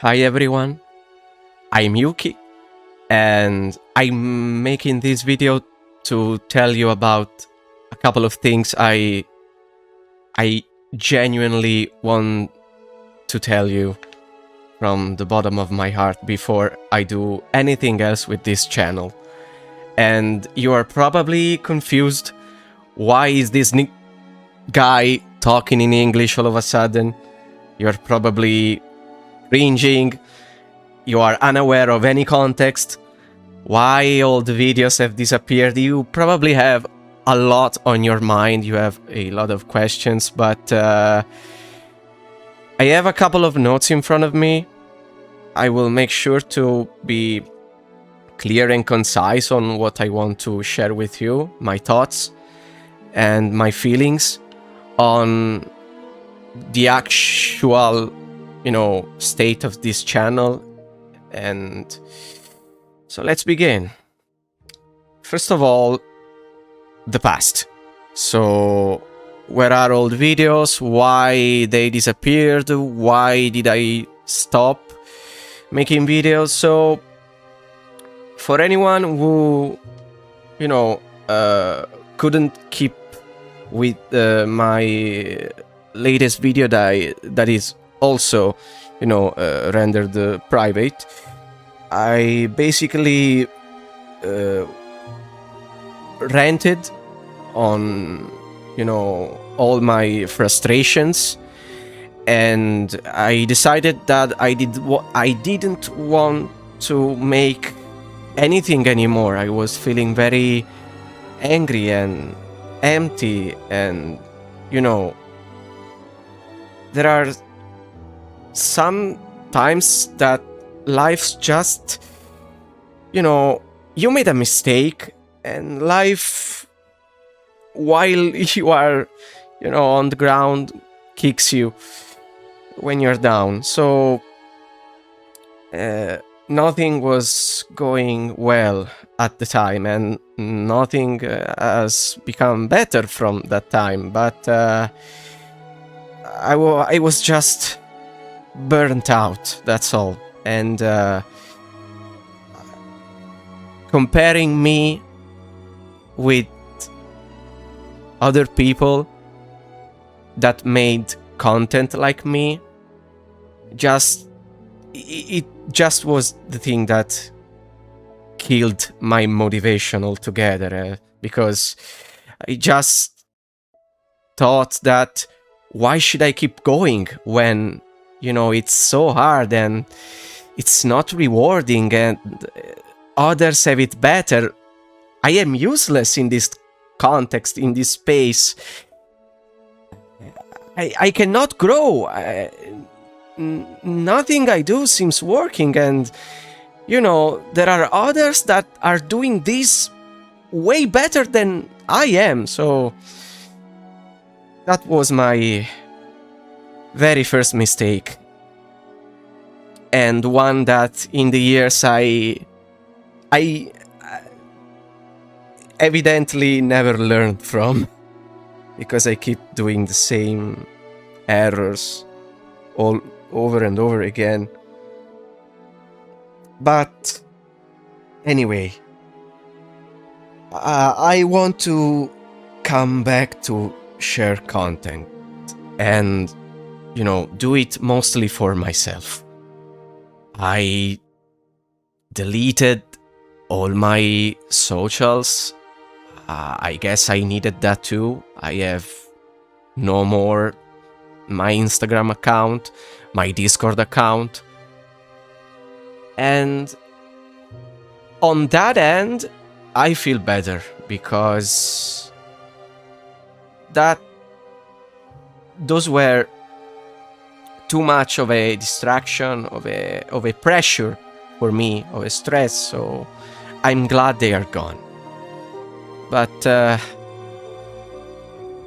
Hi everyone, I'm Yuki, and I'm making this video to tell you about a couple of things I genuinely want to tell you from the bottom of my heart before I do anything else with this channel. And you are probably confused, why is this guy talking in English all of a sudden? You're probably cringing. You are unaware of any context. Why all the videos have disappeared? You probably have a lot on your mind. You have a lot of questions, but I have a couple of notes in front of me. I will make sure to be clear and concise on what I want to share with you, my thoughts and my feelings on the actual, state of this channel. And so let's begin. First of all, the past. So where are old videos? Why they disappeared? Why did I stop making videos? So for anyone who, couldn't keep with my latest video that is also, rendered private, I basically ranted on, all my frustrations, and I decided that I didn't want to make anything anymore. I was feeling very angry and empty, and there are some times that life's just, you made a mistake, and life, while you are, on the ground, kicks you when you're down. So nothing was going well at the time, and nothing has become better from that time, but I was just burnt out, that's all. And comparing me with other people that made content like me, it just was the thing that killed my motivation altogether, because I just thought that why should I keep going when, it's so hard and it's not rewarding, and others have it better. I am useless in this context, in this space. I cannot grow. Nothing I do seems working, and there are others that are doing this way better than I am. So that was my very first mistake, and one that in the years I evidently never learned from, because I keep doing the same errors all over and over again. But anyway, I want to come back to share content and, do it mostly for myself. I deleted all my socials. I guess I needed that too. I have no more my Instagram account, my Discord account. And on that end, I feel better, because those were too much of a distraction, of a pressure for me, of a stress. So I'm glad they are gone. But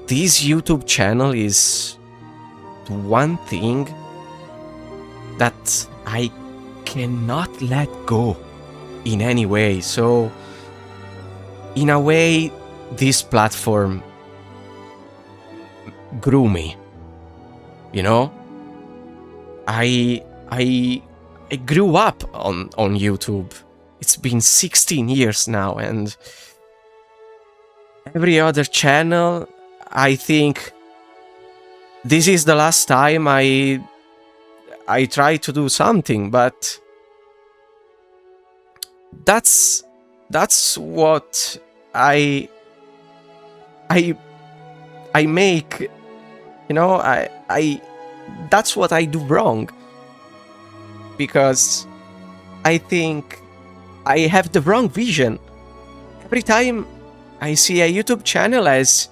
this YouTube channel is one thing that I cannot let go in any way. So in a way, this platform grew me, I I grew up on YouTube. It's been 16 years now, and every other channel, I think this is the last time I try to do something, but that's what I make, you know, I that's what I do wrong, because I think I have the wrong vision. Every time I see a YouTube channel as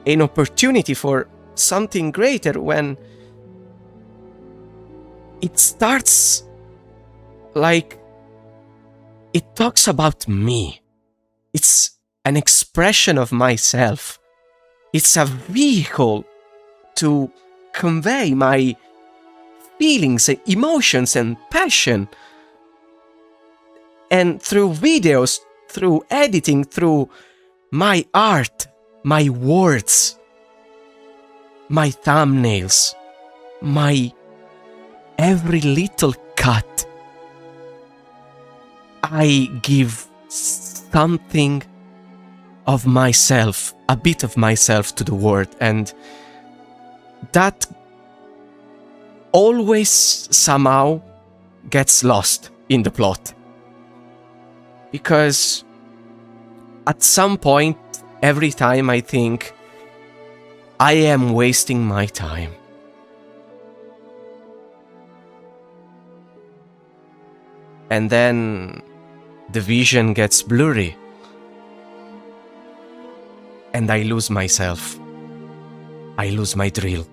an opportunity for something greater, when it starts like it talks about me. It's an expression of myself. It's a vehicle to convey my feelings, emotions, and passion. And through videos, through editing, through my art, my words, my thumbnails, my every little cut, I give something of myself, a bit of myself to the world, and that always somehow gets lost in the plot. Because at some point, every time I think I am wasting my time. And then the vision gets blurry. And I lose myself. I lose my drill.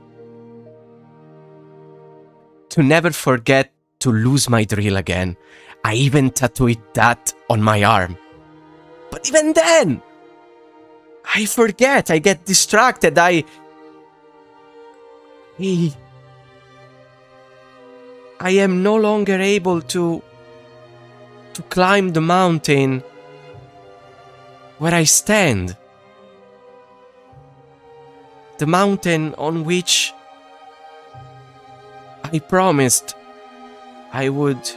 To never forget to lose my drill again, I even tattooed that on my arm. But even then, I forget, I get distracted, I am no longer able to climb the mountain where I stand. The mountain on which I promised I would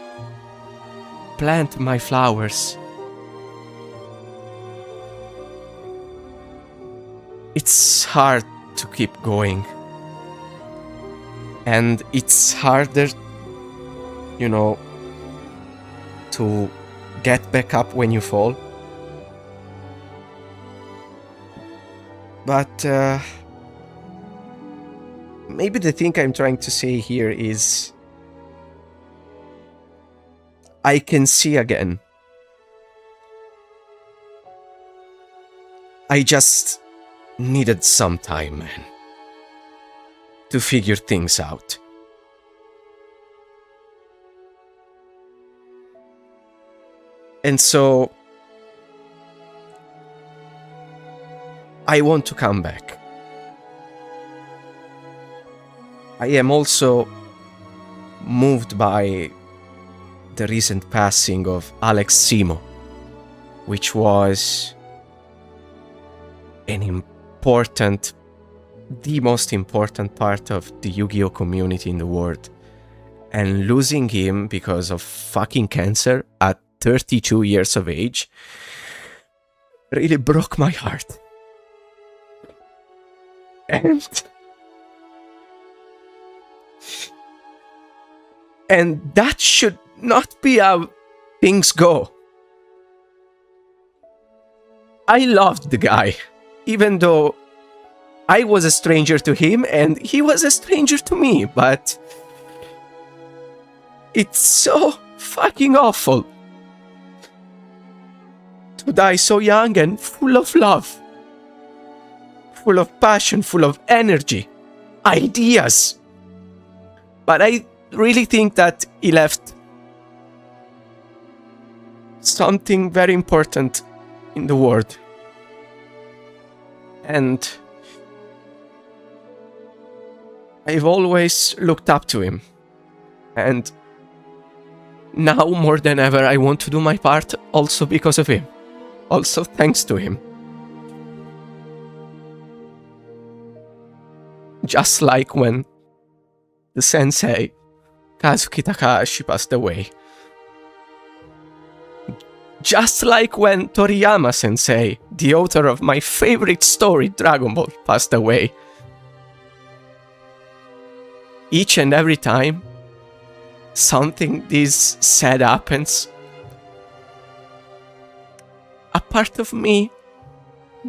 plant my flowers. It's hard to keep going. And it's harder, you know, to get back up when you fall. But maybe the thing I'm trying to say here is I can see again. I just needed some time, man, to figure things out. And so I want to come back. I am also moved by the recent passing of Alex Simo, which was the most important part of the Yu-Gi-Oh community in the world. And losing him because of fucking cancer at 32 years of age really broke my heart. And that should not be how things go. I loved the guy, even though I was a stranger to him and he was a stranger to me, but it's so fucking awful to die so young and full of love, full of passion, full of energy, ideas. But I really think that he left something very important in the world. And I've always looked up to him. And now more than ever, I want to do my part also because of him. Also thanks to him. Just like when the sensei Kazuki Takahashi passed away. Just like when Toriyama Sensei, the author of my favorite story, Dragon Ball, passed away. Each and every time something this sad happens, a part of me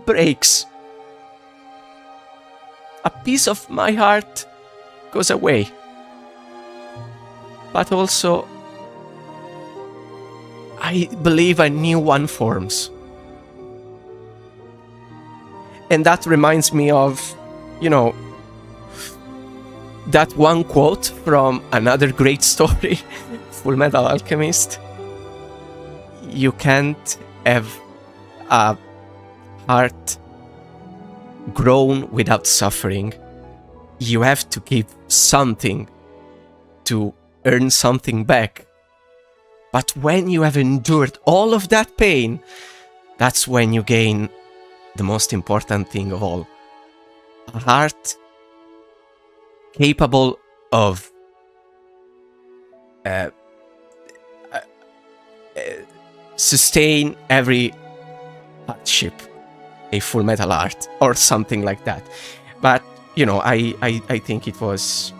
breaks. A piece of my heart goes away. But also, I believe a new one forms. And that reminds me of, that one quote from another great story, Full Metal Alchemist. You can't have a heart grown without suffering. You have to give something to earn something back. But when you have endured all of that pain, that's when you gain the most important thing of all. A heart capable of sustain every hardship, a Full Metal Heart, or something like that. But, I think it was...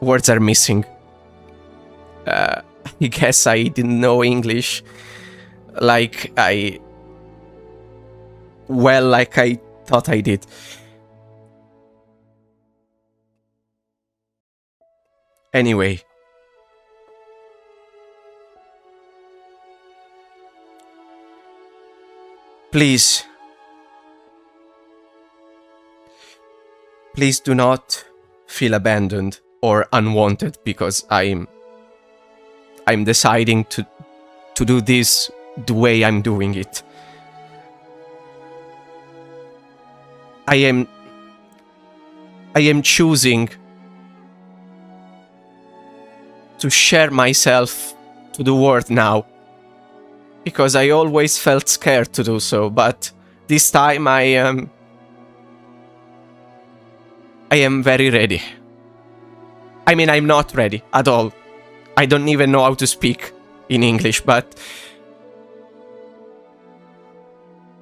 Words are missing. I guess I didn't know English like I thought I did. Anyway. Please do not feel abandoned or unwanted because I'm deciding to do this the way I'm doing it. I am choosing to share myself to the world now, because I always felt scared to do so, but this time I am very ready. I mean, I'm not ready at all. I don't even know how to speak in English, but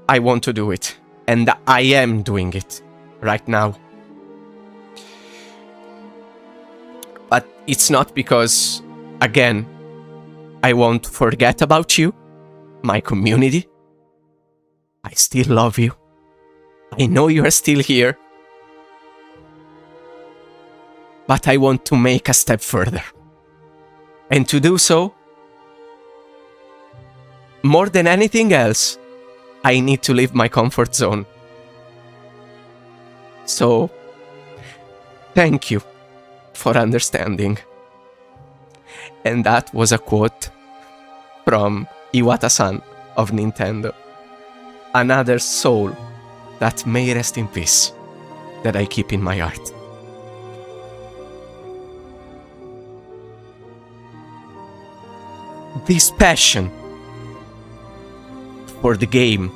I want to do it. And I am doing it right now. But it's not because, again, I won't forget about you, my community. I still love you. I know you are still here. But I want to make a step further. And to do so, more than anything else, I need to leave my comfort zone. So, thank you for understanding. And that was a quote from Iwata-san of Nintendo. Another soul that may rest in peace, that I keep in my heart. This passion for the game,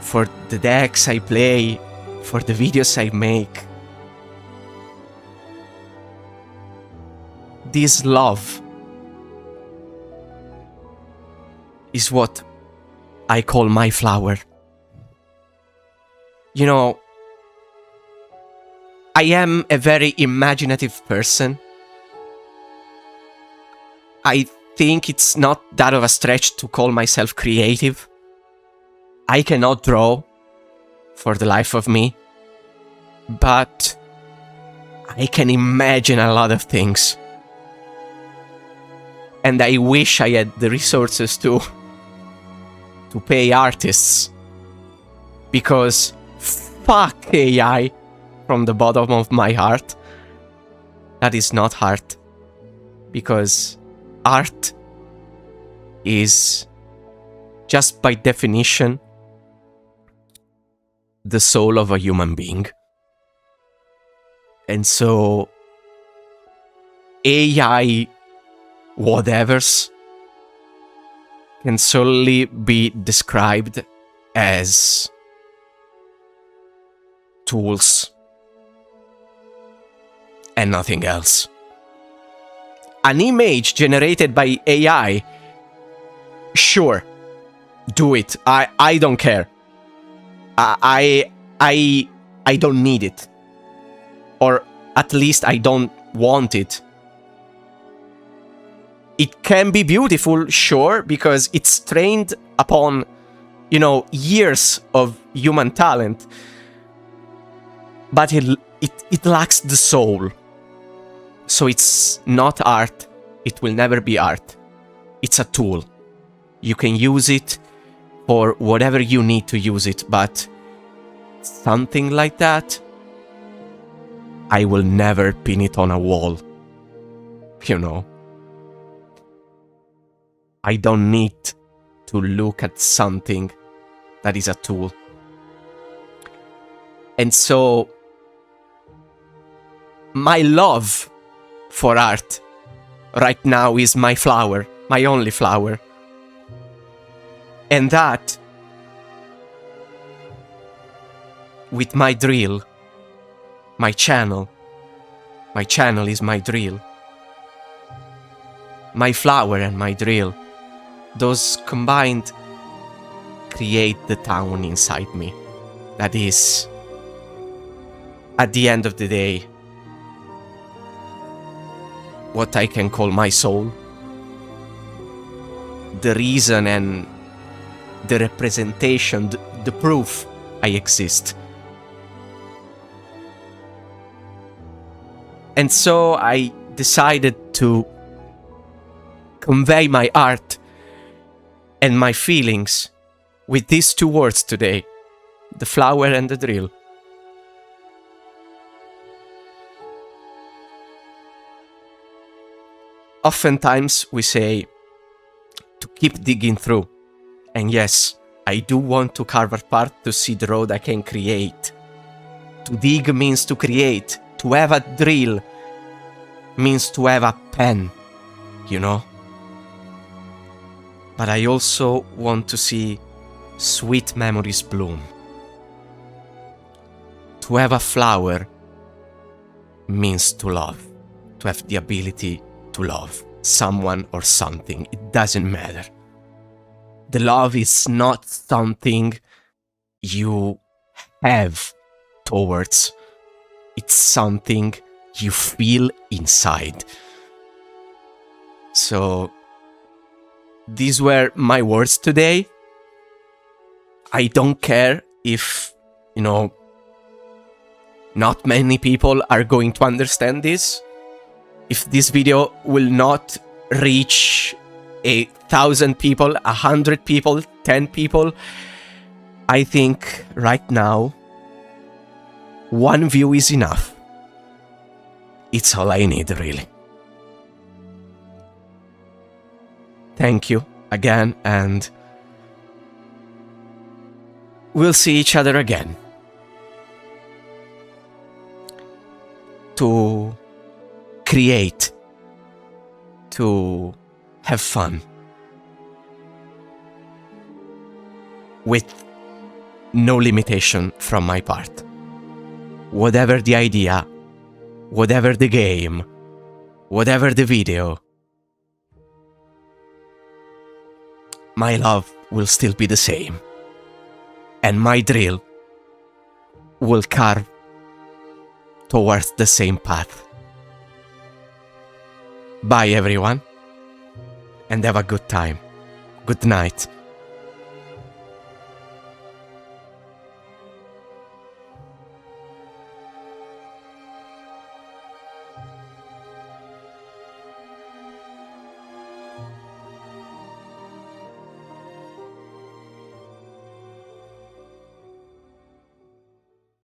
for the decks I play, for the videos I make. This love is what I call my flower. I am a very imaginative person. I think it's not that of a stretch to call myself creative. I cannot draw for the life of me, but I can imagine a lot of things. And I wish I had the resources to pay artists, because fuck AI from the bottom of my heart. That is not art, because art is, just by definition, the soul of a human being. And so, AI whatevers can solely be described as tools, and nothing else. An image generated by AI, sure, do it. I don't care. I don't need it. Or at least I don't want it. It can be beautiful, sure, because it's trained upon, years of human talent. But it lacks the soul. So it's not art. It will never be art. It's a tool. You can use it for whatever you need to use it, but something like that, I will never pin it on a wall. I don't need to look at something that is a tool. And so, my love for art right now is my flower, my only flower. And that, with my drill, my channel is my drill. My flower and my drill, those combined create the town inside me. That is, at the end of the day, what I can call my soul. The reason and the representation, the proof I exist. And so I decided to convey my art and my feelings with these two words today, the flower and the drill. Oftentimes we say to keep digging through. And yes, I do want to carve apart to see the road I can create. To dig means to create. To have a drill means to have a pen, But I also want to see sweet memories bloom. To have a flower means to love. To have the ability to love someone or something. It doesn't matter. The love is not something you have towards. It's something you feel inside. So, these were my words today. I don't care if, not many people are going to understand this. If this video will not reach 1,000 people, 100 people, 10 people, I think right now, one view is enough. It's all I need, really. Thank you again, and we'll see each other again. To create, to have fun, with no limitation from my part. Whatever the idea, whatever the game, whatever the video, my love will still be the same. And my drill will carve towards the same path. Bye everyone, and have a good time. Good night.